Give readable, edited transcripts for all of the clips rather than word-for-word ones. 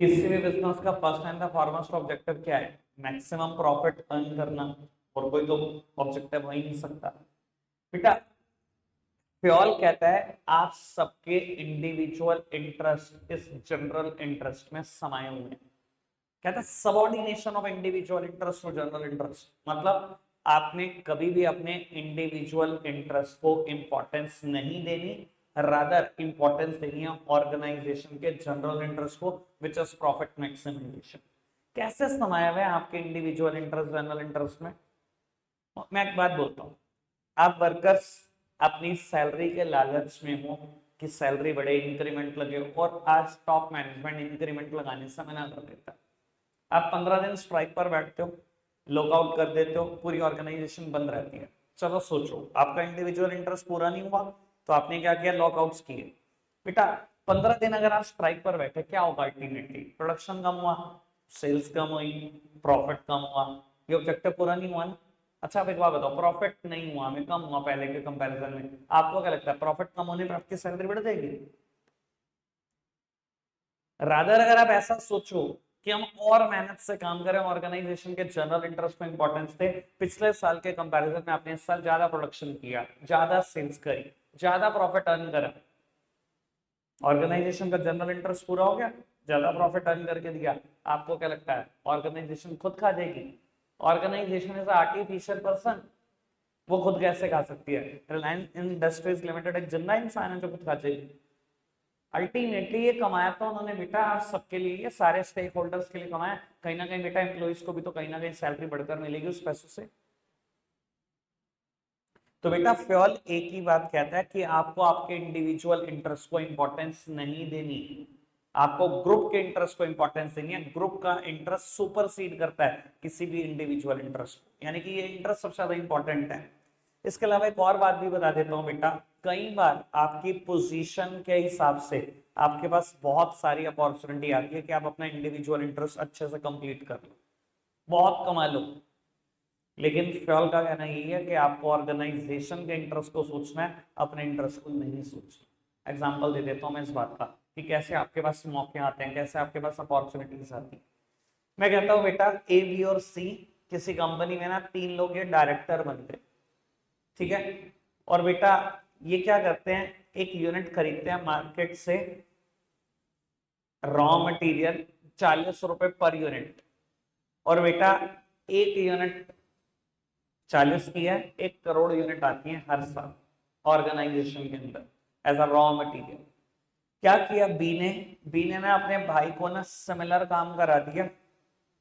किसी भी बिजनेस का first and the foremost objective क्या है? मैक्सिमम प्रॉफिट अर्न करना। और कोई तो ऑब्जेक्टिव हो ही नहीं सकता बेटा। फ्योल कहता है आप सबके इंडिविजुअल इंटरेस्ट इस जनरल इंटरेस्ट में समाये हुए हैं। कहता है सबऑर्डिनेशन ऑफ इंडिविजुअल इंटरेस्ट और जनरल इंटरेस्ट, मतलब आपने कभी भी अपने इंडिविजुअल इंटरेस्ट को इंपॉर्टेंस नहीं देनी, रादर इंपॉर्टेंस देनी है ऑर्गेनाइजेशन के जनरल इंटरेस्ट को, विच इज प्रॉफिट मैक्सिमाइजेशन। कैसे समाया हुआ है आपके इंडिविजुअल इंटरेस्ट जनरल इंटरेस्ट में? मैं एक बात बोलता हूं, आप वर्कर्स अपनी सैलरी के लालच में हो कि सैलरी बढ़े, इंक्रीमेंट लगे, और आज टॉप मैनेजमेंट इंक्रीमेंट लगाने से मना कर देता है। आप 15 दिन स्ट्राइक पर बैठते हो, लॉकआउट कर देते हो, पूरी ऑर्गेनाइजेशन बंद रहती है। चलो सोचो, आपका इंडिविजुअल इंटरेस्ट पूरा नहीं हुआ तो आपने क्या किया? लॉकआउट्स किए। बेटा 15 दिन अगर आप स्ट्राइक पर बैठे, क्या होगा? अल्टीमेटली प्रोडक्शन कम हुआ, सेल्स कम हुई, प्रॉफिट कम हुआ, ये ऑब्जेक्टिव पूरा नहीं हुआ ना। अच्छा आप एक बात बताओ, प्रॉफिट नहीं हुआ, हमें कम हुआ पहले के कंपैरिजन में, आपको क्या लगता है प्रॉफिट कम होने पर आपकी सैलरी बढ़ जाएगी? रादर अगर आप ऐसा सोचो कि हम और मेहनत से काम करें, ऑर्गेनाइजेशन के जनरल इंटरेस्ट को इंपॉर्टेंस दे, पिछले साल के कंपैरिजन में आपने इस साल ज्यादा प्रोडक्शन किया, ज्यादा सेल्स करी, ज्यादा प्रॉफिट अर्न करा, ऑर्गेनाइजेशन का जनरल इंटरेस्ट पूरा हो गया, ज्यादा प्रॉफिट अर्न करके दिया, आपको क्या लगता है ऑर्गेनाइजेशन खुद खा जाएगी? ऑर्गेनाइजेशन इज आर्टिफिशियल पर्सन, वो खुद कैसे खा सकती है? रिलायंस इंडस्ट्रीज लिमिटेड एक जिंदा इंसान है जो खुद खा जाएगी। अल्टीमेटली ये कमाया तो उन्होंने बेटा आप सबके लिए, ये सारे स्टेक होल्डर्स के लिए कमाया, कहीं ना कहीं बेटा एम्प्लॉइज को भी तो कहीं ना कहीं सैलरी बढ़कर मिलेगी उस पैसों से। तो बेटा फ्योल एक ही बात कहता है कि आपको आपके इंडिविजुअल इंटरेस्ट को इंपॉर्टेंस नहीं देनी, आपको ग्रुप के इंटरेस्ट को इंपॉर्टेंस देनी है। ग्रुप का इंटरेस्ट सुपरसीड करता है किसी भी इंडिविजुअल इंटरेस्ट को, यानी कि ये इंटरेस्ट सबसे ज्यादा इंपॉर्टेंट है। इसके अलावा एक और बात भी बता देता हूं बेटा, कई बार आपकी पोजीशन के हिसाब से आपके पास बहुत सारी अपॉर्चुनिटी आती है कि आप अपना इंडिविजुअल इंटरेस्ट अच्छे से कंप्लीट कर लो, बहुत कमा लो, लेकिन फ्योल का कहना यही है कि आपको ऑर्गेनाइजेशन के इंटरेस्ट को सोचना है, अपने इंटरेस्ट को नहीं सोचना। एग्जांपल दे देता हूं मैं इस बात का कि कैसे आपके पास मौके आते हैं, कैसे आपके पास अपॉर्चुनिटीज आती हैं। मैं कहता हूं बेटा ए बी और सी किसी कंपनी में ना 3 लोग ये डायरेक्टर बन गए, ठीक है, और बेटा ये क्या करते हैं, एक यूनिट खरीदते हैं मार्केट से, रॉ मटेरियल 40 रुपए पर यूनिट, और बेटा एक यूनिट 40 की है, 1 करोड़ यूनिट आती है हर साल ऑर्गेनाइजेशन के अंदर एज अ रॉ मटेरियल। क्या किया बी ने ना अपने भाई को ना सिमिलर काम करा दिया,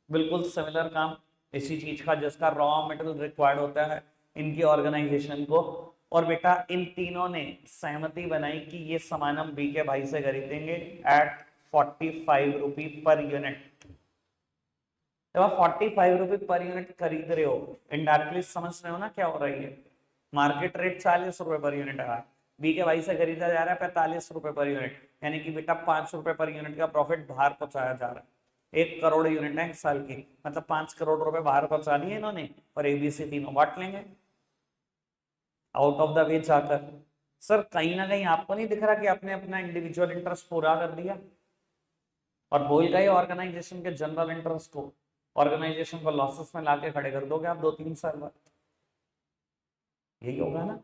बिल्कुल सिमिलर काम इसी चीज का जिसका रॉ मटेरियल रिक्वायर्ड होता है इनकी ऑर्गेनाइजेशन को, और बेटा इन तीनों ने सहमति बनाई कि ये सामान हम बी के भाई से खरीदेंगे एट 45 रुपी पर यूनिट। जब आप 45 रुपए पर यूनिट खरीद रहे हो, इनडायरेक्टली समझ रहे हो ना क्या हो रही है? मार्केट रेट 40 रुपए पर यूनिट है, बी के भाई से खरीदा जा रहा है 45 रुपए पर यूनिट, यानी कि बेटा 5 रुपए पर यूनिट का प्रॉफिट बाहर पहुंचाया जा रहा है। 1 करोड़ यूनिट है 1 साल की, मतलब 5 करोड़ रुपए बाहर पहुंचा दिए इन्होंने, और एबीसी तीनों बांट लेंगे आउट ऑफ द वे जाकर। सर कहीं ना कहीं आपको नहीं दिख रहा कि आपने अपना इंडिविजुअल इंटरेस्ट पूरा कर दिया और भूल गए ऑर्गेनाइजेशन के जनरल इंटरेस्ट को? ऑर्गेनाइजेशन को लॉसेस में लाके खड़े कर दोगे आप 2-3 साल बाद, यही होगा ना।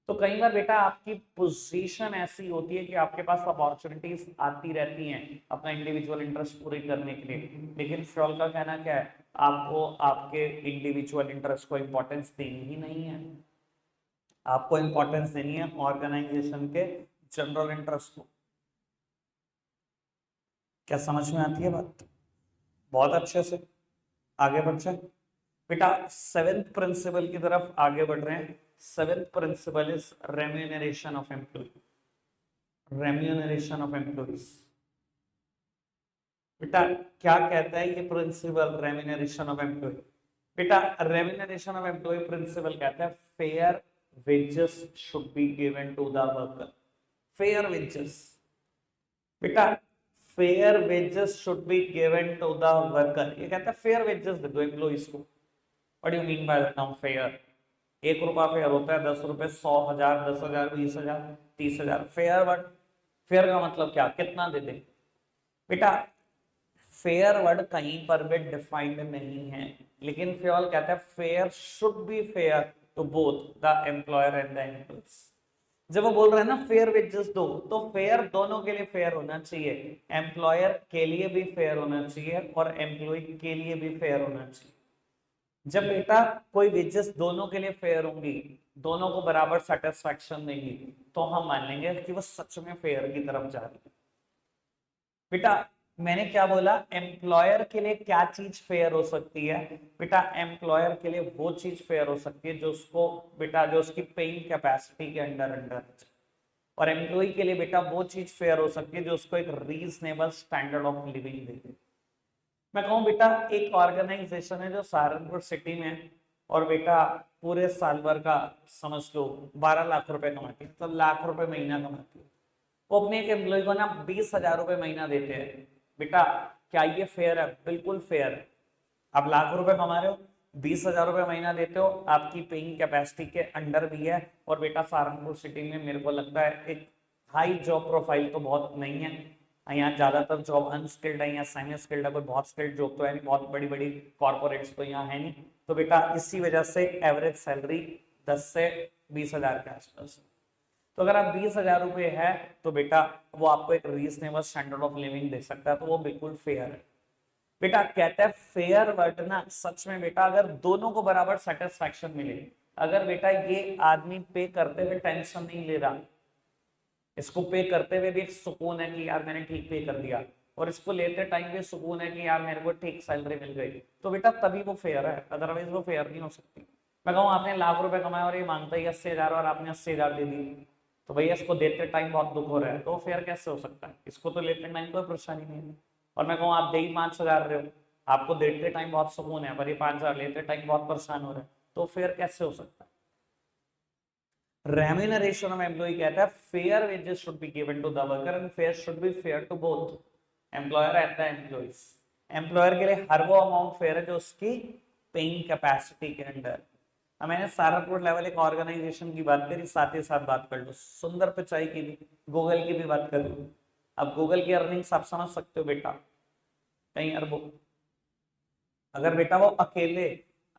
तो कई बार बेटा आपकी पोजीशन ऐसी होती है कि आपके पास अपॉर्चुनिटीज आती रहती हैं अपना इंडिविजुअल इंटरेस्ट पूरे करने के लिए, लेकिन फ्योल का कहना क्या है, आपको आपके इंडिविजुअल इंटरेस्ट को इंपॉर्टेंस देनी ही नहीं है, आपको इंपॉर्टेंस देनी है ऑर्गेनाइजेशन के जनरल इंटरेस्ट को। क्या समझ में आती है बात? बहुत अच्छे से आगे बढ़ जाए बेटा। सेवेंथ प्रिंसिपल की तरफ आगे बढ़ रहे हैं। Seventh principle is remuneration of employ, remuneration of employees. बेटा क्या कहता है ये प्रिंसिपल रेम्यूनरेशन ऑफ एम्प्लॉय? बेटा रेम्यूनरेशन ऑफ एम्प्लॉय प्रिंसिपल कहता है fair wages should be given to the worker. Fair wages बेटा, fair wages should be given to the worker, ये कहता है फेयर वेजेस दे दो एम्प्लॉइज को। What do you mean by the term fair? 1 रुपया फेयर होता है, 10 रुपए, 100,000, 10,000, 20,000, 30,000, फेयर वर्ड। फेयर का मतलब क्या, कितना दे दे? बेटा फेयर वर्ड कहीं पर भी डिफाइंड नहीं है, लेकिन फ्योल कहता है fair should be fair to both the employer and the employees. जब वो बोल रहे हैं ना फेयर वेजेस दो, तो फेयर दोनों के लिए फेयर होना चाहिए, एम्प्लॉयर के लिए भी फेयर होना चाहिए और एम्प्लॉय के लिए भी फेयर होना चाहिए। जब बेटा कोई वेजेस दोनों के लिए फेयर होंगी, दोनों को बराबर सेटिस्फैक्शन देंगी, तो हम मान लेंगे कि वो सच में फेयर की तरफ जा रही है। बेटा मैंने क्या बोला, एम्प्लॉयर के लिए क्या चीज फेयर हो सकती है? बेटा एम्प्लॉयर के लिए वो चीज फेयर हो सकती है जो उसको बेटा जो उसकी पेइंग कैपेसिटी के अंडर अंडर है, और एम्प्लॉय के लिए बेटा वो चीज फेयर हो सकती है जो उसको एक रीजनेबल स्टैंडर्ड ऑफ लिविंग देती। मैं कहूँ बेटा एक ऑर्गेनाइजेशन है जो सहारनपुर सिटी में है, और बेटा पूरे साल भर का समझ लो 12 लाख रुपए कमाती है, मतलब लाख रुपए महीना कमाती है, वो अपने एक एम्प्लॉय को ना 20,000 रुपए महीना देते हैं। बेटा क्या ये फेयर है? बिल्कुल फेयर है। आप लाख रुपए कमा रहे हो, 20,000 रुपए महीना देते हो, आपकी पेइंग कैपेसिटी के अंडर भी है, और बेटा सहारनपुर सिटी में मेरे को लगता है एक हाई जॉब प्रोफाइल तो बहुत नहीं है, यहाँ ज्यादातर जॉब अनस्किल्ड है या सेमी स्किल्ड है, कोई बहुत स्किल्ड जॉब तो है नहीं, बहुत बड़ी बड़ी कॉर्पोरेट्स तो यहाँ है नहीं, तो बेटा इसी वजह से एवरेज सैलरी 10 से 20,000 के आसपास। तो अगर आप 20,000 रुपए है तो बेटा वो आपको एक रीजनेबल स्टैंडर्ड ऑफ लिविंग दे सकता है, तो वो बिल्कुल फेयर है। बेटा कहता है फेयर वर्ड ना सच में बेटा अगर दोनों को बराबर सेटिस्फैक्शन मिले, अगर बेटा ये आदमी पे करते हुए टेंशन नहीं ले रहा, इसको पे करते हुए भी एक सुकून है कि यार मैंने ठीक पे कर दिया, और इसको लेते टाइम भी सुकून है कि यार मेरे को ठीक सैलरी मिल गई, तो बेटा तभी वो फेयर है, अदरवाइज वो फेयर नहीं हो सकती। मैं कहूँ आपने लाख रुपए कमाए और ये मांगता ही 80,000 और आपने 80,000 दे दिए, तो भैया इसको देते टाइम बहुत दुख हो रहा है, तो फेयर कैसे हो सकता है? इसको तो लेते टाइम कोई परेशानी नहीं है। और मैं कहूँ आप दे ही 5,000 रहे हो, आपको देते टाइम बहुत सुकून है, पर ये 5,000 लेते टाइम बहुत परेशान हो रहे हैं, तो फेयर कैसे हो सकता है? Remuneration of employee कहता है fair wages should be given to the worker and fair should be fair to both employer and the employees। Employer के लिए हर वो अमाउंट फेयर है जो उसकी पेइंग कैपेसिटी के अंडर। अब मैंने सहारनपुर लेवल एक ऑर्गेनाइजेशन की बात करी, साथ ही साथ बात कर लो सुंदर पिचाई की भी, गूगल की भी बात कर लो। अब गूगल की अर्निंग्स आप समझ सकते हो बेटा, कई अरबों। अगर बेटा वो अकेले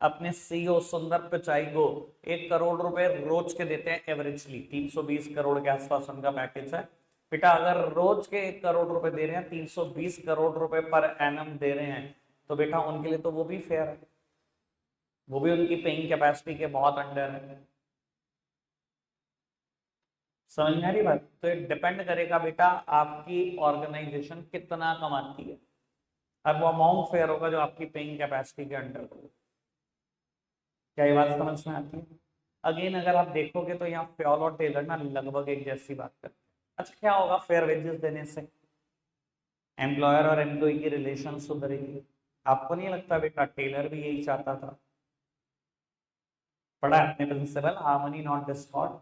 अपने सीईओ सुंदर पिचाई को 1 करोड़ रुपए रोज के देते हैं, एवरेजली 320 करोड़ के आसपास उनका पैकेज है। बेटा अगर रोज के 1 करोड़ रुपए दे रहे हैं, 320 करोड़ रुपए पर एनम दे रहे हैं, तो बेटा उनके लिए तो वो भी फेयर है, वो भी उनकी पेइंग कैपेसिटी के बहुत अंडर है। समझ में आ रही बात? तो ये डिपेंड करेगा बेटा आपकी ऑर्गेनाइजेशन कितना कमाती है, अब वो अमाउंट फेयर होगा जो आपकी पेइंग कैपेसिटी के अंडर होगा। क्या ये बात समझ में आती है? अगेन अगर आप देखोगे तो यहाँ फ्योल और टेलर ना लगभग एक जैसी बात करते हैं। अच्छा क्या होगा फेयर वेजेस देने से? एम्प्लॉयर और एम्प्लॉय की रिलेशन सुधरेगी। आपको नहीं लगता बेटा टेलर भी यही चाहता था? पढ़ा है अपने principle harmony not discord,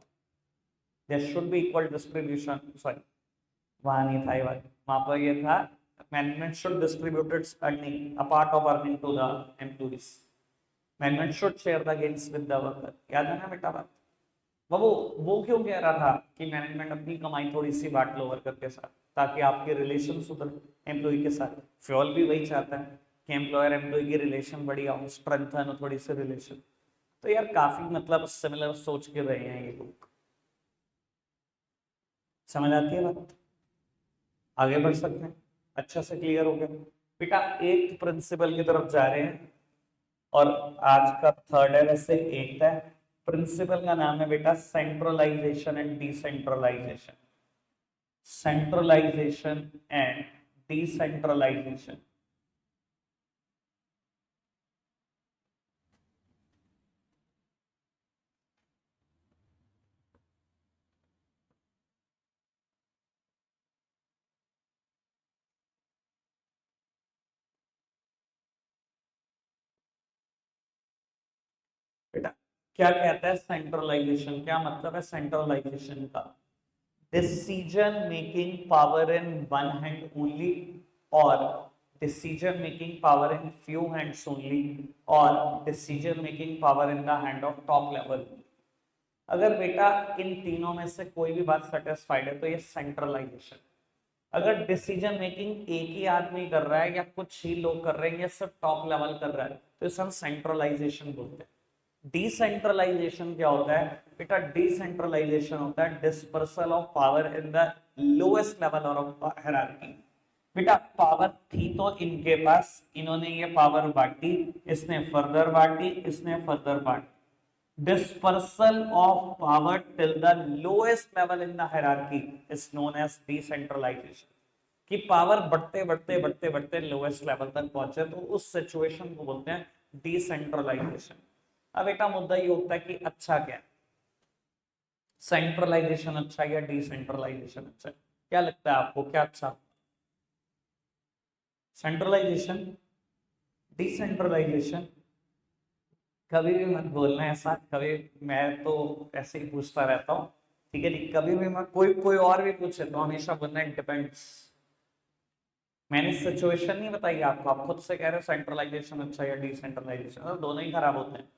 there should be equal distribution, sorry वहां नहीं था ये बात, वहां पर ये था management should distribute its earning a part of earning to the employees, management should share the gains with the worker. याद है ना बेटा बात? वो क्यों कह रहा था कि मैनेजमेंट अपनी कमाई थोड़ी सी बांट लो वर्कर के साथ, ताकि आपके रिलेशन सुधरे एम्प्लॉय के साथ। फ्योल भी वही चाहता है कि एम्प्लॉयर एम्प्लॉय की रिलेशन बढ़िया हो, स्ट्रेंथन हो थोड़ी सी रिलेशन। तो यार काफी मतलब सिमिलर सोच के रहे हैं ये लोग। समझ आती है बात? आगे बढ़ सकते हैं? अच्छा से क्लियर हो गया बेटा? एक प्रिंसिपल की तरफ जा रहे हैं, और आज का थर्ड है वैसे एट है। प्रिंसिपल का नाम है बेटा centralisation and decentralisation. Centralisation and decentralisation. बेटा क्या कहता है सेंट्रलाइजेशन? क्या मतलब है सेंट्रलाइजेशन का? Decision making power in one hand only, और decision making power in few hands only, और decision making power in the hand of top level. अगर बेटा इन तीनों में से कोई भी बात सेटिस्फाइड है तो ये सेंट्रलाइजेशन। अगर डिसीजन मेकिंग एक ही आदमी कर रहा है या कुछ ही लोग कर रहे हैं या सिर्फ टॉप लेवल कर रहा है तो इसे हम सेंट्रलाइजेशन बोलते हैं। डिसेंट्रलाइजेशन क्या होता है बेटा? डिसेंट्रलाइजेशन होता है dispersal of power in the lowest level of hierarchy. बेटा पावर थी तो इनके पास, इन्होंने ये पावर बांटी, इसने फर्दर बांटी, इसने फर्दर बांटी। Dispersal of power till the lowest level in the hierarchy is known as decentralisation. कि पावर बढ़ते बढ़ते बढ़ते बढ़ते लोएस्ट लेवल तक पहुंचे तो उस सिचुएशन को बोलते हैं डिसेंट्रलाइजेशन। अब बेटा मुद्दा ये होता है कि अच्छा क्या है, सेंट्रलाइजेशन अच्छा या डिसेंट्रलाइजेशन अच्छा? क्या लगता है आपको, क्या अच्छा? Centralisation, decentralisation? कभी भी मत बोलना ऐसा, कभी मैं तो ऐसे ही पूछता रहता हूँ, ठीक है जी। कभी भी मैं कोई कोई और भी पूछे तो हमेशा बोलना है डिपेंड्स। मैंने सिचुएशन नहीं बताई आपको, आप खुद से कह रहे हो सेंट्रलाइजेशन अच्छा या डिसेंट्रलाइजेशन, तो दोनों ही खराब होते हैं।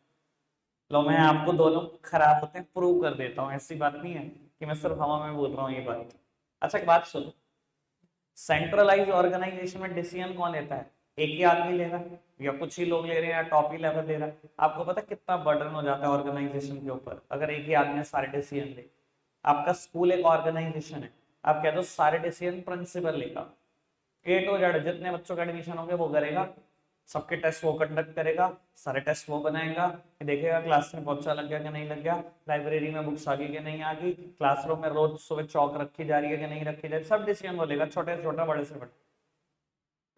लो मैं आपको दोनों खराब होते हैं प्रूव कर देता हूँ, ऐसी बात नहीं है कि मैं सिर्फ हवा में बोल रहा हूँ ये बात। अच्छा एक बात सुनो, सेंट्रलाइज ऑर्गेनाइजेशन में डिसीजन कौन लेता है? एक ही आदमी ले रहा है या कुछ ही लोग ले रहे हैं या टॉप ही लेवल ले रहा है? आपको पता है कितना बर्डन हो जाता है ऑर्गेनाइजेशन के ऊपर अगर एक ही आदमी सारे डिसीजन ले? आपका स्कूल एक ऑर्गेनाइजेशन है, आप कह दो सारे डिसीजन प्रिंसिपल लेगा, ए टू जेड जितने बच्चों का एडमिशन होंगे वो करेगा, सबके टेस्ट वो कंडक्ट करेगा, सारे टेस्ट वो बनाएगा, देखेगा क्लास में पहुंचा लग गया कि नहीं लग गया, लाइब्रेरी में बुक्स आ गई कि नहीं आ गई, क्लासरूम में रोज सुबह चौक रखी जा रही है कि नहीं रखी जा रही, सब डिसीजन वो लेगा, छोटे से छोटा बड़े से बड़ा।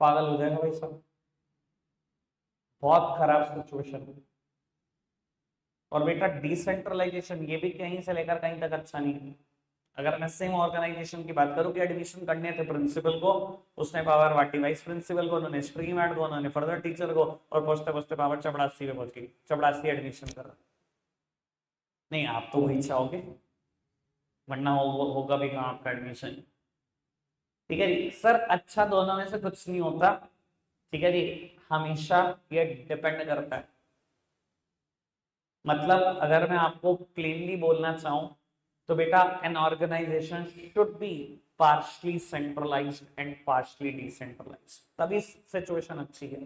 पागल हो जाएगा भाई सब, बहुत खराब सिचुएशन। और बेटा डिसेंट्रलाइजेशन ये भी कहीं से लेकर कहीं तक अच्छा नहीं है। अगर मैं सेम ऑर्गेनाइजेशन की बात करूं कि एडमिशन करने थे प्रिंसिपल को, उसने पावर बांटी वाइस प्रिंसिपल को, उन्होंने स्ट्रीम ऐड को, उन्होंने फर्दर टीचर को, और पहुंचते पहुंचते पावर चपड़ासी पे पहुंच गई, चपड़ासी एडमिशन कर रहा। नहीं आप तो वही चाहोगे, वरना होगा भी कहाँ आपका एडमिशन? ठीक है जी सर, अच्छा दोनों में से कुछ नहीं होता, ठीक है जी। हमेशा ये डिपेंड करता है, मतलब अगर मैं आपको क्लीनली बोलना चाहूं तो बेटा an organisation should be partially centralised and partially decentralised, तभी सिचुएशन अच्छी है।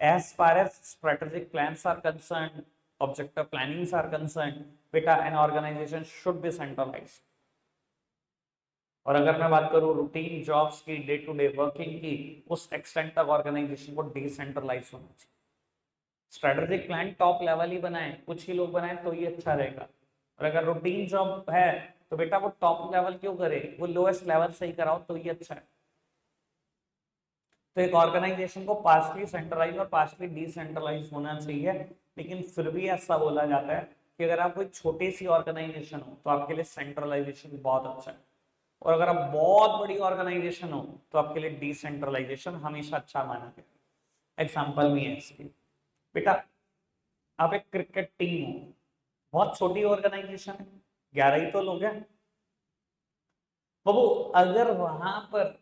As far as strategic plans are concern, objective plannings are concern, बेटा an organisation should be centralised. और अगर मैं बात करूं रूटीन जॉब्स की, डे टू डे वर्किंग की, उस एक्सटेंट तक ऑर्गेनाइजेशन को डिसेंट्रलाइज होना चाहिए। स्ट्रेटेजिक प्लान टॉप लेवल ही बनाए, कुछ ही लोग बनाए तो ही अच्छा रहेगा। और अगर रूटीन जॉब है तो बेटा वो टॉप लेवल क्यों करे, वो लोएस्ट लेवल से ही कराओ तो ही अच्छा है। तो एक ऑर्गेनाइजेशन को पार्शली सेंट्रलाइज और पार्शली डिसेंट्रलाइज होना चाहिए, लेकिन फिर भी ऐसा बोला जाता है कि अगर आप कोई छोटी सी ऑर्गेनाइजेशन हो तो आपके लिए सेंट्रलाइजेशन बहुत अच्छा है, और अगर आप बहुत बड़ी ऑर्गेनाइजेशन हो तो आपके लिए डिसेंट्रलाइजेशन हमेशा अच्छा माना गया। एग्जाम्पल भी है इसकी, बेटा आप एक क्रिकेट टीम हो, बहुत छोटी ऑर्गेनाइजेशन है, 11 ही तो लोग हैं बाबू, अगर वहां पर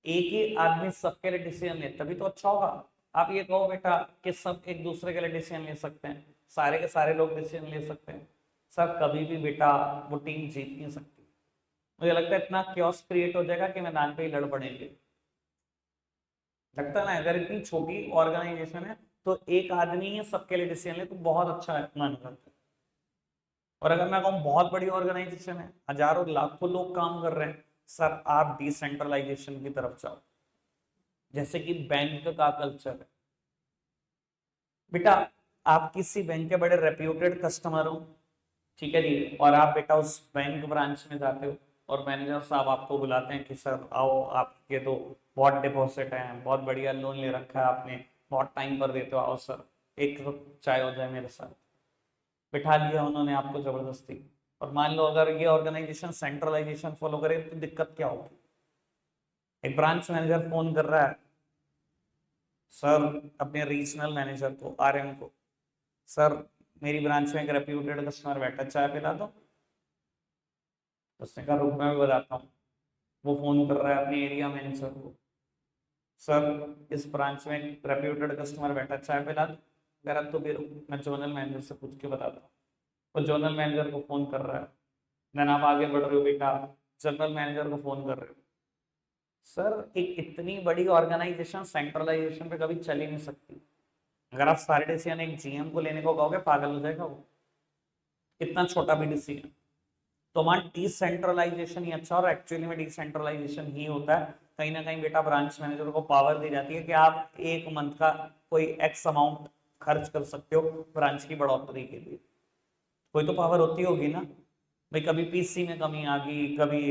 एक ही आदमी सबके लिए डिसीजन ले तभी तो अच्छा होगा। आप ये कहो बेटा कि सब एक दूसरे के लिए डिसीजन ले सकते हैं, सारे के सारे लोग डिसीजन ले सकते हैं, सर कभी भी बेटा वो टीम जीत नहीं सकती। मुझे लगता है इतना क्योस क्रिएट हो जाएगा कि मैदान पे ही लड़ पड़ेंगे। लगता है ना, अगर इतनी छोटी ऑर्गेनाइजेशन है तो एक आदमी ही सबके लिए डिसीजन ले तो बहुत अच्छा है माना जाता है। और अगर मैं कहूँ बहुत बड़ी ऑर्गेनाइजेशन है, हजारों लाखों लोग काम कर रहे हैं, सर आप डिसेंट्रलाइजेशन की तरफ जाओ, जैसे कि बैंक का कल्चर है। बेटा आप किसी बैंक के बड़े रेप्यूटेड कस्टमर हो, ठीक है जी, और आप बेटा उस बैंक ब्रांच में जाते हो और मैनेजर साहब आपको बुलाते हैं कि सर आओ आपके तो बहुत डिपॉजिट है, बहुत बढ़िया लोन ले रखा है आपने, बहुत टाइम पर देते हो, आओ सर एक कप चाय हो जाए मेरे साथ। बिठा दिया उन्होंने आपको जबरदस्ती, और मान लो अगर ये ऑर्गेनाइजेशन सेंट्रलाइजेशन फॉलो करे तो दिक्कत क्या होगी? एक ब्रांच मैनेजर फोन कर रहा है सर अपने रीजनल मैनेजर को, आरएम को, सर मेरी ब्रांच में एक रेप्यूटेड कस्टमर बैठा, चाय पिला दो। उसने कहा रुक मैं भी बताता हूँ। वो फोन कर रहा है अपने एरिया मैनेजर को, सर इस ब्रांच में एक रेप्यूटेड कस्टमर बैठा, चाय पिला दो। कह रहा तो फिर मैं जोनल मैनेजर से पूछ के बताता हूँ। वो जोनल मैनेजर को फोन कर रहा है, देन आप आगे बढ़ रहे हो बेटा, जनरल मैनेजर को फोन कर रहे हो, सर एक इतनी बड़ी ऑर्गेनाइजेशन सेंट्रलाइजेशन पे कभी चल ही नहीं सकती। अगर आप सारे डिसीजन एक जीएम को लेने को कहोगे पागल हो जाएगा वो, इतना छोटा भी डिसीजन। तो वहां डिसेंट्रलाइजेशन ही अच्छा, और एक्चुअली में डिसेंट्रलाइजेशन ही होता है। कहीं ना कहीं बेटा ब्रांच मैनेजर को पावर दी जाती है कि आप एक मंथ का कोई एक्स अमाउंट खर्च कर सकते हो ब्रांच की बढ़ोतरी के लिए। कोई तो पावर होती होगी ना भाई। कभी पीसी में कमी आ गई, कभी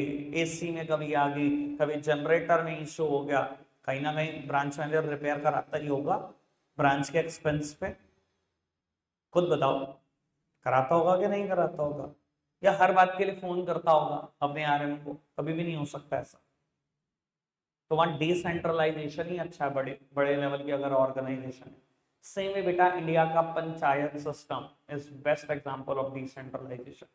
एसी में कमी आ गई, कभी जनरेटर में इशू हो गया, कहीं ना कहीं ब्रांच मैनेजर रिपेयर कराता ही होगा ब्रांच के एक्सपेंस पे। खुद बताओ, कराता होगा कि नहीं कराता होगा? या हर बात के लिए फोन करता होगा अपने आरएम को? कभी भी नहीं हो सकता ऐसा। तो वहां डिसेंट्रलाइजेशन ही अच्छा है, बड़े बड़े लेवल की अगर ऑर्गेनाइजेशन है। सेम है बेटा, इंडिया का panchayat system is best example of decentralisation.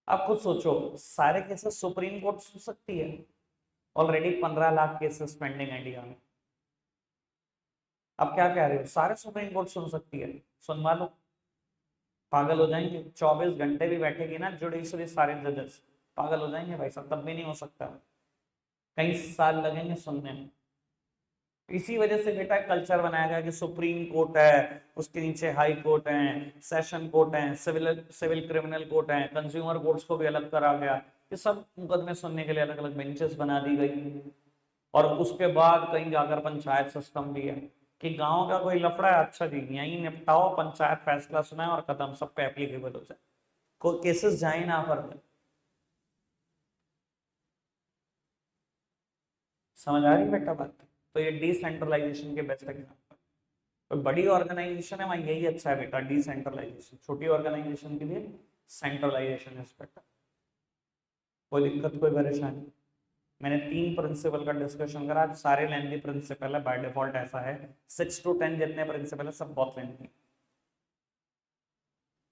आप खुद सोचो, सारे केसेस सुप्रीम कोर्ट सुन सकती है। ऑलरेडी 15 लाख केसेस पेंडिंग है इंडिया में। अब क्या कह रहे हो, सारे सुप्रीम कोर्ट सुन सकती है? सुनवा लो, पागल हो जाएंगे। 24 घंटे भी बैठेगी ना जुडिशरी सारे जजेस, पागल हो जाएंगे भाई साहब, तब भी नहीं हो सकता। कई साल लगेंगे सुनने में। इसी वजह से बेटा कल्चर बनाया गया कि सुप्रीम कोर्ट है, उसके नीचे हाई कोर्ट है, सेशन कोर्ट है, सिविल सिविल क्रिमिनल कोर्ट है, कंज्यूमर कोर्ट्स को भी अलग करा गया। ये सब मुकदमे सुनने के लिए अलग अलग बेंचेस बना दी गई। और उसके बाद कहीं जाकर पंचायत सिस्टम भी है कि गांव का कोई लफड़ा है, अच्छा जी यहीं निपटाओ, पंचायत फैसला सुनाए और खत्म, सब पे एप्लीकेबल हो जाए, कोई केसेस जाए ना फर्दर। समझ आ रही है बेटा बात? तो ये डिसेंट्रलाइजेशन के बेस्ट एग्जाम्पल। तो बड़ी ऑर्गेनाइजेशन है वहां यही अच्छा है बेटा, डिसेंट्रलाइजेशन। छोटी ऑर्गेनाइजेशन के लिए सेंट्रलाइजेशन इज बेटर। कोई दिक्कत कोई परेशानी? मैंने 3 प्रिंसिपल का डिस्कशन करा, आज सारे लेंथी प्रिंसिपल है, बाय डिफॉल्ट ऐसा है। 6 to 10 जितने प्रिंसिपल है सब बहुत लेंथी।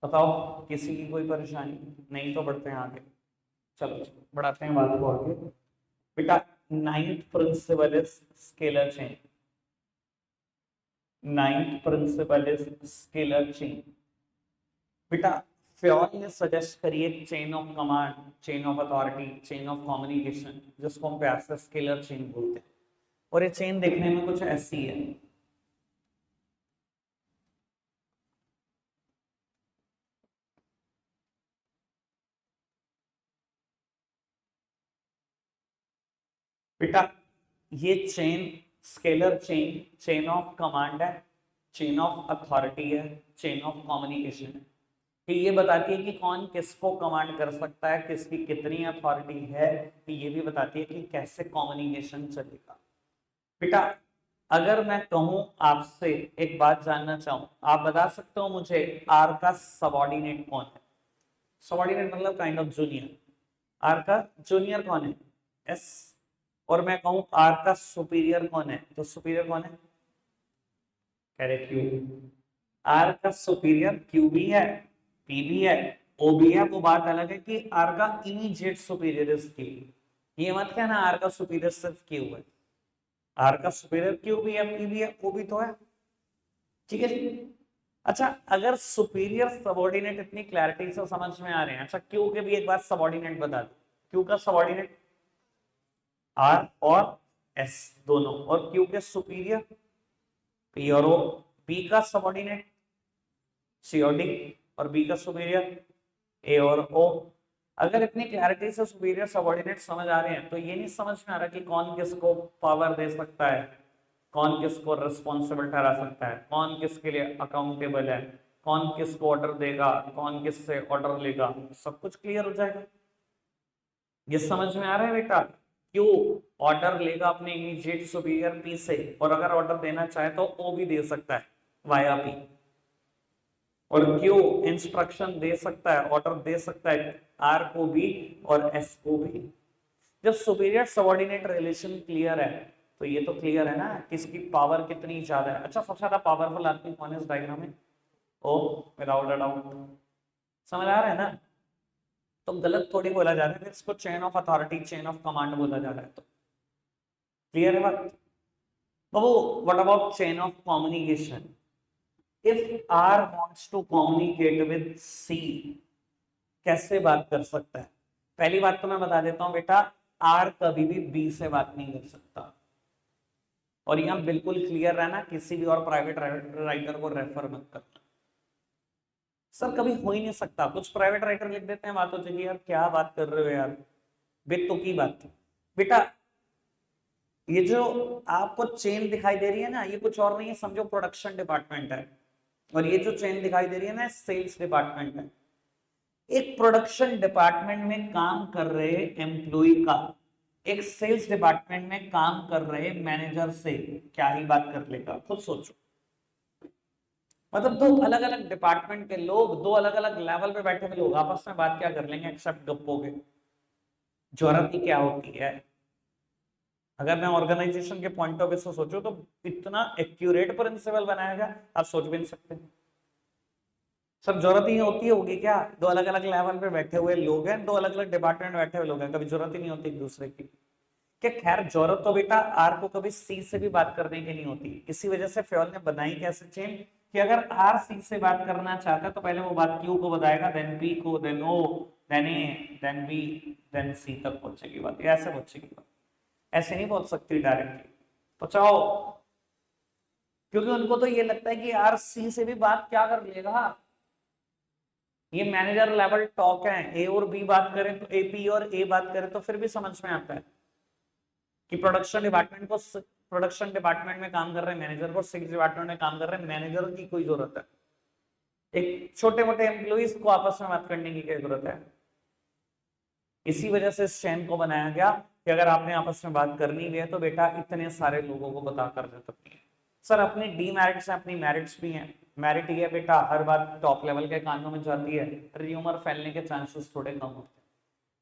बताओ किसी की कोई परेशानी? नहीं तो बढ़ते हैं आगे। चलो बढ़ाते हैं बात को आगे। बेटा ninth principle is scalar chain. Ninth principle is scalar chain. बेटा फ्योल ने सजेस्ट करी एक chain of command, chain of authority, chain of communication, जिसको हम प्यार से स्केलर चेन बोलते हैं। और ये चेन देखने में कुछ ऐसी है। बेटा ये chain scalar chain, chain of command है, चेन ऑफ अथॉरिटी है, चेन ऑफ कम्युनिकेशन है। कि ये बताती है कि कौन किसको कमांड कर सकता है, किसकी कितनी अथॉरिटी है। कि ये भी बताती है कि कैसे कम्युनिकेशन चलेगा। बेटा अगर मैं कहूं आपसे एक बात जानना चाहूं, आप बता सकते हो मुझे आर का सबऑर्डिनेट कौन है? सबऑर्डिनेट मतलब काइंड ऑफ जूनियर। आर का जूनियर कौन है? एस। और मैं कहूं आर का सुपीरियर कौन है, तो सुपीरियर कौन है? कह रहे क्यू। आर का सुपीरियर क्यू भी है, पी भी है, ओ भी है। वो बात अलग है कि आर का इमीडिएट सुपीरियर इज क्यू। ये मत कहना आर का सुपीरियर सिर्फ क्यू है। आर का सुपीरियर क्यू भी है, पी भी है, ओ भी तो है। ठीक है जी। अच्छा अगर सुपीरियर सबऑर्डिनेट इतनी क्लैरिटी से समझ में आ रहे हैं, अच्छा क्यू के भी एक बार सबऑर्डिनेट बता दो। क्यू का सबऑर्डिनेट आर और एस दोनों, और क्यू के सुपीरियर पी और ओ। बी का सबऑर्डिनेट सी और डी, और बी का सुपीरियर ए और ओ। अगर इतनी क्लैरिटी से सुपीरियर सबऑर्डिनेट समझ आ रहे हैं, तो ये नहीं समझ में आ रहा कि कौन किसको पावर दे सकता है, कौन किसको रिस्पॉन्सिबल ठहरा सकता है, कौन किसके लिए अकाउंटेबल है, कौन किसको ऑर्डर देगा, कौन किससे ऑर्डर लेगा, सब कुछ क्लियर हो जाएगा। ये समझ में आ रहा है बेटा? क्यों ऑर्डर लेगा अपने इमीडिएट सुपीरियर पी से, और अगर ऑर्डर देना चाहे तो ओ भी दे सकता है वाया पी। और क्यों इंस्ट्रक्शन दे सकता है, ऑर्डर दे सकता है आर को भी और एस को भी। जब सुपीरियर सबऑर्डिनेट रिलेशन क्लियर है, तो ये तो क्लियर है ना किसकी पावर कितनी ज्यादा है। अच्छा सबसे ज्यादा पावरफुल आदमी कौन है इस डायग्राम में? ओ, विदाउट अ डाउट। समझ आ रहा है ना? तो गलत थोड़ी बोला जा रहा है इसको chain of authority, chain of command बोला जा रहा है। तो क्लियर है बात? तो what about chain of communication? If R wants to communicate with C, कैसे बात कर सकता है? पहली बात तो मैं बता देता हूं बेटा, आर कभी भी बी से बात नहीं कर सकता। और यहां बिल्कुल क्लियर रहना, किसी भी और प्राइवेट राइटर को रेफर मत करना। सर कभी हो ही नहीं सकता, कुछ प्राइवेट राइटर लिख देते हैं, बात हो जाएगी यार क्या बात कर रहे हो यार, बेतुकी की बात थी बेटा। ये जो आपको चेन दिखाई दे रही है ना, ये कुछ और नहीं है, समझो प्रोडक्शन डिपार्टमेंट है, और ये जो चेन दिखाई दे रही है ना, सेल्स डिपार्टमेंट है। एक प्रोडक्शन डिपार्टमेंट में काम कर रहे एम्प्लॉय का एक सेल्स डिपार्टमेंट में काम कर रहे मैनेजर से क्या ही बात कर लेगा, खुद सोचो। मतलब दो अलग अलग डिपार्टमेंट के लोग, दो अलग अलग लेवल पे बैठे हुए लोग आपस में बात क्या कर लेंगे एक्सेप्ट गप्पों के। जरूरत ही क्या होती है। अगर मैं ऑर्गेनाइजेशन के पॉइंट ऑफ व्यू से सोचूं तो इतना एक्यूरेट प्रिंसिपल बनाया गया, आप सोच भी नहीं सकते। सब जरूरत ही होती होगी क्या, दो अलग अलग लेवल पे बैठे हुए लोग हैं, दो अलग अलग डिपार्टमेंट में बैठे हुए लोग हैं, कभी जरूरत ही नहीं होती एक दूसरे की। क्या खैर जरूरत तो बेटा आर को कभी सी से भी बात करने की नहीं होती। इसी वजह से फ्योल ने बनाई कैसे चेन कि अगर आर सी से बात करना चाहता है तो पहले वो बात क्यू को बताएगा, देन पी को, देन ओ, देन ए, देन बी, देन सी तक पहुंचेगी बात, ऐसे पहुंचेगी बात, ऐसे नहीं पहुंच सकती डायरेक्टली। तो चाहो, क्योंकि उनको तो ये लगता है कि आर सी से भी बात क्या कर लेगा, ये मैनेजर लेवल टॉक है, ए और बी बात करें तो ए पी और ए बात करें तो फिर भी समझ में आता है कि प्रोडक्शन डिपार्टमेंट में काम कर रहे मैनेजर को सेल्स डिपार्टमेंट में काम कर रहे मैनेजर की कोई जरूरत है, एक छोटे मोटे एम्प्लॉइज को आपस में बात करने की क्या जरूरत है। इसी वजह से इस चेन को बनाया गया कि अगर आपने आपस में बात करनी भी है तो बेटा इतने सारे लोगों को बता कर दे सकती है। सर अपनी डीमेरिट्स हैं, अपनी मेरिट्स भी हैं। मेरिट ये बेटा हर बात टॉप लेवल के कानों में जाती है, र्यूमर फैलने के चांसेस थोड़े कम होते हैं।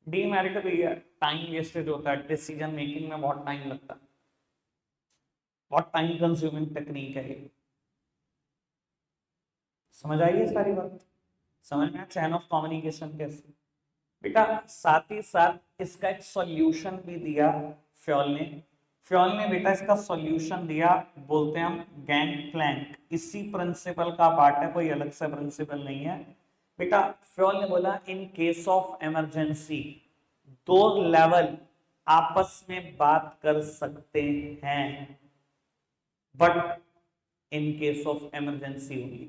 डीमेरिट भी है, टाइम वेस्टेज होता है, डिसीजन मेकिंग में बहुत टाइम लगता है, बहुत टाइम कंज्यूमिंग टेक्निक है ये। समझ आई है सारी बात, समझ में चैन ऑफ कम्युनिकेशन कैसे बेटा। साथ ही साथ इसका एक सॉल्यूशन भी दिया फ्योल ने। फ्योल ने बेटा इसका सॉल्यूशन दिया, बोलते हैं हम गैंग प्लैंक, इसी प्रिंसिपल का पार्ट है, कोई अलग से प्रिंसिपल नहीं है बेटा। फ्योल ने बोला इन केस ऑफ इमरजेंसी दो लेवल आपस में बात कर सकते हैं, but in case of emergency होगी।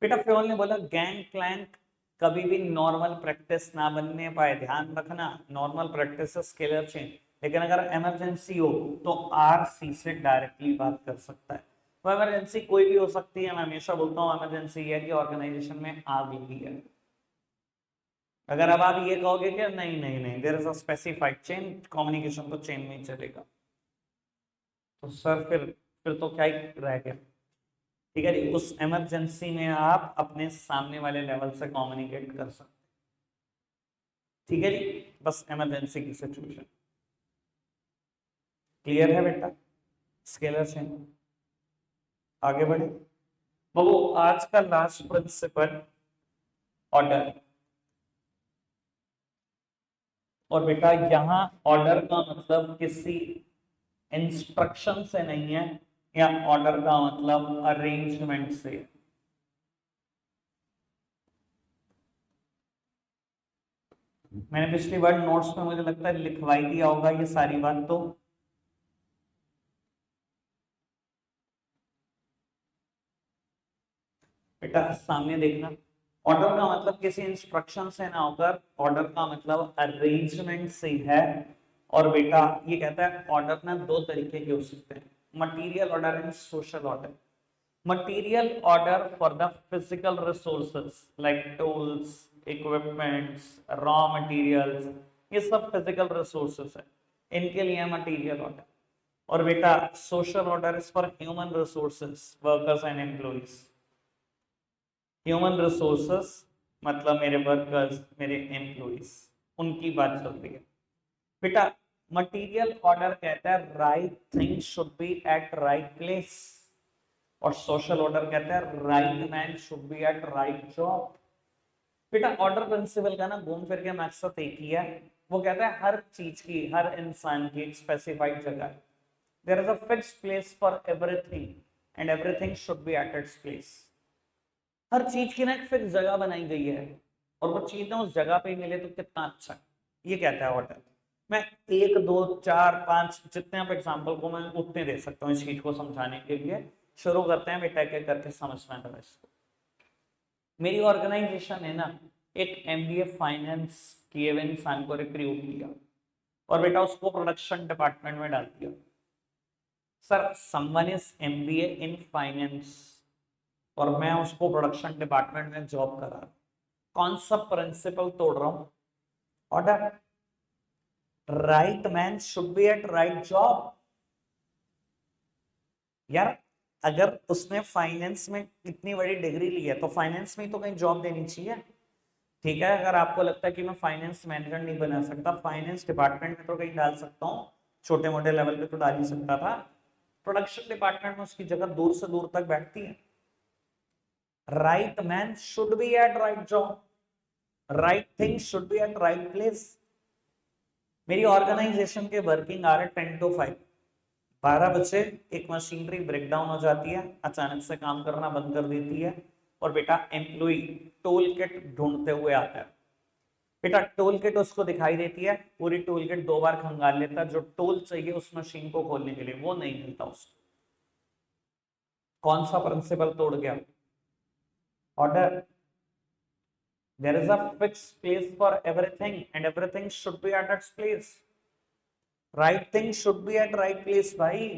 बेटा फ्योल ने बोला गैंग क्लैंक कभी भी नॉर्मल प्रैक्टिस ना बनने पाए, ध्यान रखना नॉर्मल प्रैक्टिस है स्केलर चेन, लेकिन अगर इमरजेंसी हो तो आर सी से डायरेक्टली बात कर सकता है। वो इमरजेंसी कोई भी हो सकती है, मैं हमेशा बोलता हूँ इमरजेंसी है कि ऑर्गेनाइजेशन में आग लगी है। अगर अब आप ये कहोगे कि नहीं नहीं नहीं there is a specified chain, communication तो चेन में ही चलेगा, तो सर फिर तो क्या ही रह गया। ठीक है जी, उस इमरजेंसी में आप अपने सामने वाले लेवल से कम्युनिकेट कर सकते। ठीक है जी, बस इमरजेंसी की सिचुएशन क्लियर है बेटा। स्केलर चेन आगे बढ़े बाबू। आज का लास्ट प्रिंसिपल ऑर्डर, और बेटा यहां ऑर्डर का मतलब किसी इंस्ट्रक्शन से नहीं है, या ऑर्डर का मतलब अरेंजमेंट से। मैंने पिछली बार नोट्स में मुझे लगता है लिखवाई दिया होगा ये सारी बात, तो बेटा सामने देखना। ऑर्डर का मतलब किसी इंस्ट्रक्शन से ना होकर ऑर्डर का मतलब अरेंजमेंट से है। और बेटा ये कहता है ऑर्डर ना दो तरीके के हो सकते हैं, material order and social order. Material order for the physical resources like tools, equipments, raw materials, ये सब फिजिकल रिसोर्सेस है, इनके लिए मटेरियल ऑर्डर। और बेटा social order is for human resources, workers and employees. Human resources मतलब मेरे workers, मेरे एम्प्लॉइज, उनकी बात चल रही है बेटा। मटेरियल ऑर्डर कहता है right thing should be at right place, और सोशल ऑर्डर कहता है right man should be at right job. बेटा ऑर्डर प्रिंसिपल का ना घूम फिर के मकसद एक ही है, वो कहता है हर चीज की, हर इंसान की एक स्पेसिफाइड जगह है। There is a fixed place for everything and everything should be at its place. हर चीज की ना एक फिक्स जगह बनाई गई है, और वो चीज ना उस जगह पे मिले तो कितना अच्छा, ये कहता है ऑर्डर। मैं एक दो चार पांच जितने आप एग्जाम्पल को मैं उतने दे सकता हूँ इस चीज को समझाने के लिए। शुरू करते हैं बेटा, एक एक करके समझना है इसको। मेरी ऑर्गेनाइजेशन है ना, एक एमबीए फाइनेंस किए हुए इंसान को रिक्रूट किया और बेटा उसको प्रोडक्शन डिपार्टमेंट में डाल दिया। Sir someone is MBA in finance और मैं उसको प्रोडक्शन डिपार्टमेंट में जॉब करा, कौन सा प्रिंसिपल तोड़ रहा हूं? Order, right man should be at right job. यार अगर उसने फाइनेंस में इतनी बड़ी डिग्री ली है तो फाइनेंस में तो कहीं जॉब देनी चाहिए। ठीक है, अगर आपको लगता है कि मैं फाइनेंस मैनेजर नहीं बना सकता, फाइनेंस डिपार्टमेंट में तो कहीं डाल सकता हूँ, छोटे मोटे लेवल पे तो डाल ही सकता था। प्रोडक्शन डिपार्टमेंट में उसकी जगह दूर से दूर तक बैठती है। Right man should be at right job, right thing should be at right place. मेरी ऑर्गेनाइजेशन के वर्किंग आवर 10 to 5, 12 बजे एक मशीनरी ब्रेकडाउन हो जाती है, अचानक से काम करना बंद कर देती है और बेटा एम्प्लॉय टोल किट ढूंढते हुए आता है। बेटा टोल किट उसको दिखाई देती है, पूरी टोल किट 2 बार खंगाल लेता है, जो टोल चाहिए उस मशीन को खोलने के लिए वो नहीं मिलता उसको। कौन सा प्रिंसिपल तोड़ गया? Order, there is a fixed place for everything and everything should be at its place, right thing should be at right place भाई।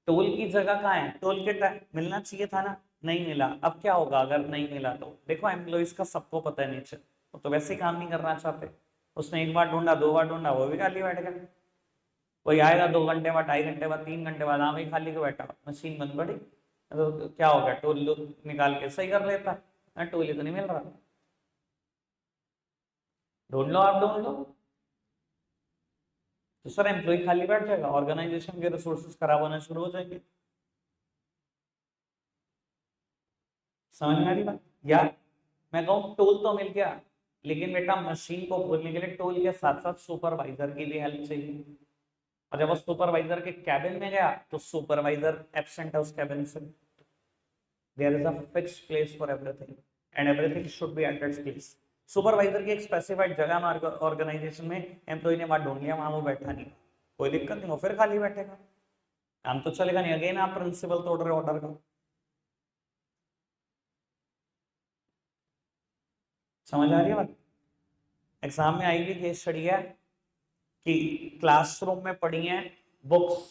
टोल की जगह कहाँ है? टोल किट मिलना चाहिए था ना, नहीं मिला। अब क्या होगा अगर नहीं मिला? तो देखो एम्प्लॉइज का सबको पता है नेचर, वो तो वैसे ही काम नहीं करना चाहते। उसने एक बार ढूंढा, 2 बार ढूंढा, वो भी खाली बैठ गया। कोई आएगा 2 घंटे बाद, 2.5 घंटे बाद, 3 घंटे बाद, हाँ भाई खाली को बैठा, मशीन बंद पड़ी, तो क्या हो गया? टोल निकाल के सही कर लेता, टोल ही तो नहीं मिल रहा। ढूंढ लो, आप ढूंढ लो, तो सर एम्प्लॉय खाली बैठ जाएगा, ऑर्गेनाइजेशन के रिसोर्सेज खराब होना शुरू हो जाएंगे। समझ में आ रही बात? या मैं कहूँ टोल तो मिल गया, लेकिन बेटा मशीन को खोलने के लिए टोल के साथ साथ सुपरवाइजर की भी हेल्प चाहिए, और जब वो सुपरवाइजर के कैबिन में गया तो सुपरवाइजर एब्सेंट है उस कैबिन से। There is a fixed place for everything and everything should be at its place. Supervisor की एक स्पेसिफाइड जगह में ऑर्गेनाइजेशन में एम्प्लॉय ने वहां ढूंढ लिया, वहां वो बैठा नहीं, कोई दिक्कत नहीं, वो फिर खाली बैठेगा, काम तो चलेगा नहीं। अगेन आप प्रिंसिपल तोड़ रहे ऑर्डर का। समझ आ रही है बात? एग्जाम में आई हुई केस स्टडी है कि क्लासरूम में पड़ी है बुक्स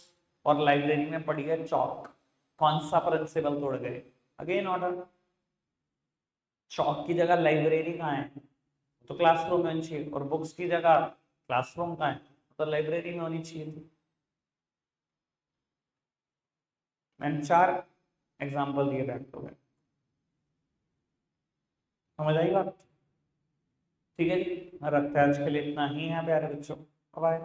और लाइब्रेरी में पड़ी है चौक, कौन सा प्रिंसिपल तोड़ गए? अगेन ऑर्डर, चौक की जगह लाइब्रेरी कहाँ है? तो क्लासरूम में होनी चाहिए, और बुक्स की जगह क्लासरूम कहाँ है? तो लाइब्रेरी में होनी चाहिए थी। मैंने 4 एग्जाम्पल दिए बैक टू बैक। समझ आई बात? ठीक है जी, रखते हैं आज के लिए इतना ही है प्यारे बच्चों, बाय।